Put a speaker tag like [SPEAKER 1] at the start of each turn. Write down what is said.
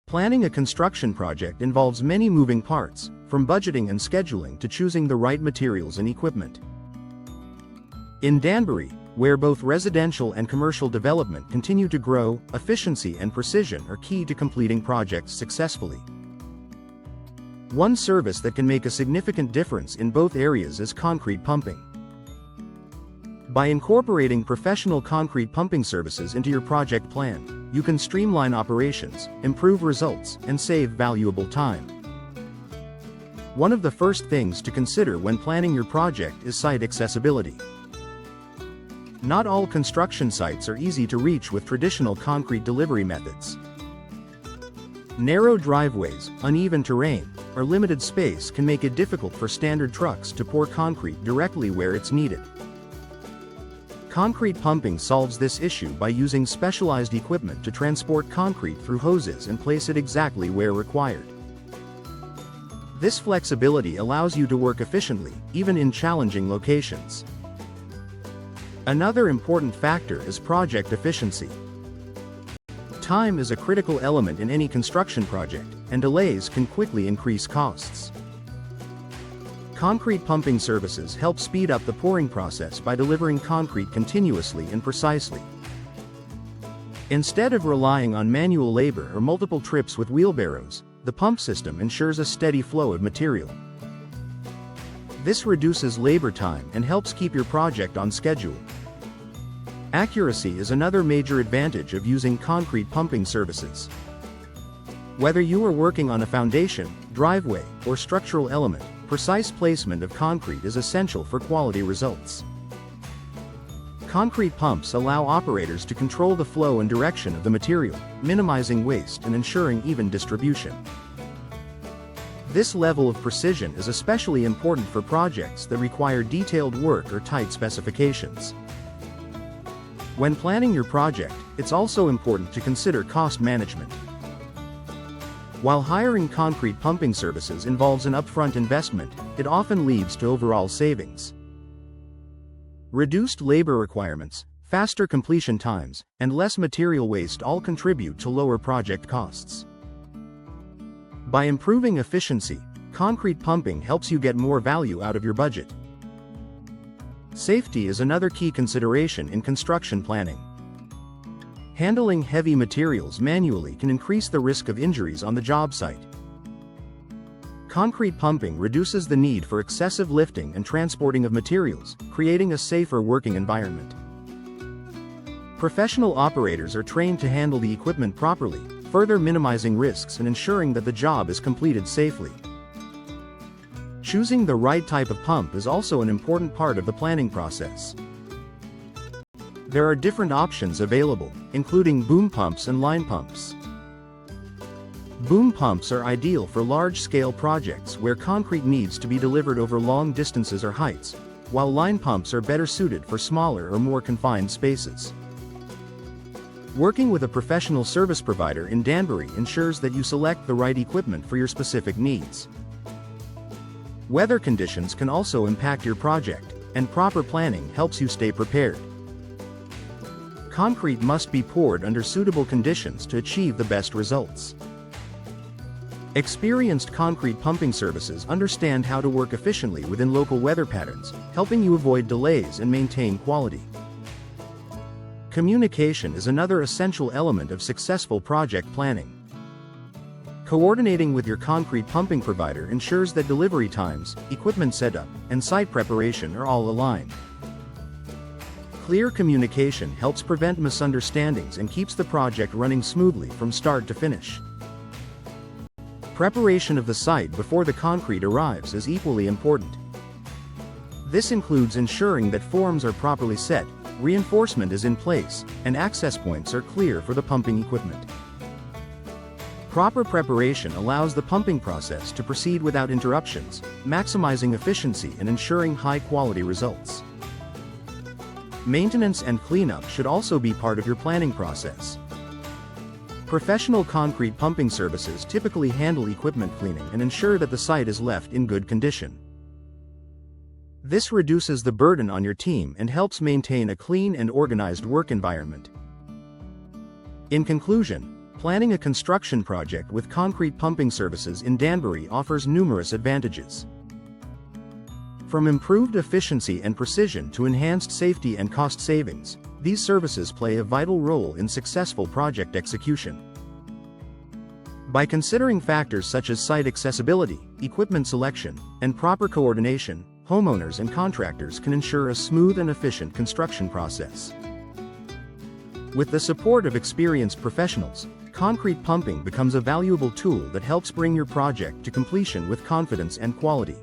[SPEAKER 1] Planning a construction project involves many moving parts, from budgeting and scheduling to choosing the right materials and equipment. In Danbury, where both residential and commercial development continue to grow, efficiency and precision are key to completing projects successfully. One service that can make a significant difference in both areas is concrete pumping. By incorporating professional concrete pumping services into your project plan, you can streamline operations, improve results, and save valuable time. One of the first things to consider when planning your project is site accessibility. Not all construction sites are easy to reach with traditional concrete delivery methods. Narrow driveways, uneven terrain, or limited space can make it difficult for standard trucks to pour concrete directly where it's needed. Concrete pumping solves this issue by using specialized equipment to transport concrete through hoses and place it exactly where required. This flexibility allows you to work efficiently, even in challenging locations. Another important factor is project efficiency. Time is a critical element in any construction project, and delays can quickly increase costs. Concrete pumping services help speed up the pouring process by delivering concrete continuously and precisely. Instead of relying on manual labor or multiple trips with wheelbarrows, the pump system ensures a steady flow of material. This reduces labor time and helps keep your project on schedule. Accuracy is another major advantage of using concrete pumping services. Whether you are working on a foundation, driveway, or structural element, precise placement of concrete is essential for quality results. Concrete pumps allow operators to control the flow and direction of the material, minimizing waste and ensuring even distribution. This level of precision is especially important for projects that require detailed work or tight specifications. When planning your project, it's also important to consider cost management. While hiring concrete pumping services involves an upfront investment, it often leads to overall savings. Reduced labor requirements, faster completion times, and less material waste all contribute to lower project costs. By improving efficiency, concrete pumping helps you get more value out of your budget. Safety is another key consideration in construction planning. Handling heavy materials manually can increase the risk of injuries on the job site. Concrete pumping reduces the need for excessive lifting and transporting of materials, creating a safer working environment. Professional operators are trained to handle the equipment properly, further minimizing risks and ensuring that the job is completed safely. Choosing the right type of pump is also an important part of the planning process. There are different options available, including boom pumps and line pumps. Boom pumps are ideal for large-scale projects where concrete needs to be delivered over long distances or heights, while line pumps are better suited for smaller or more confined spaces. Working with a professional service provider in Danbury ensures that you select the right equipment for your specific needs. Weather conditions can also impact your project, and proper planning helps you stay prepared. Concrete must be poured under suitable conditions to achieve the best results. Experienced concrete pumping services understand how to work efficiently within local weather patterns, helping you avoid delays and maintain quality. Communication is another essential element of successful project planning. Coordinating with your concrete pumping provider ensures that delivery times, equipment setup, and site preparation are all aligned. Clear communication helps prevent misunderstandings and keeps the project running smoothly from start to finish. Preparation of the site before the concrete arrives is equally important. This includes ensuring that forms are properly set, reinforcement is in place, and access points are clear for the pumping equipment. Proper preparation allows the pumping process to proceed without interruptions, maximizing efficiency and ensuring high-quality results. Maintenance and cleanup should also be part of your planning process. Professional concrete pumping services typically handle equipment cleaning and ensure that the site is left in good condition. This reduces the burden on your team and helps maintain a clean and organized work environment. In conclusion, Planning a construction project with Concrete Pumping Services in Danbury offers numerous advantages. From improved efficiency and precision to enhanced safety and cost savings, these services play a vital role in successful project execution. By considering factors such as site accessibility, equipment selection, and proper coordination, homeowners and contractors can ensure a smooth and efficient construction process. With the support of experienced professionals, concrete pumping becomes a valuable tool that helps bring your project to completion with confidence and quality.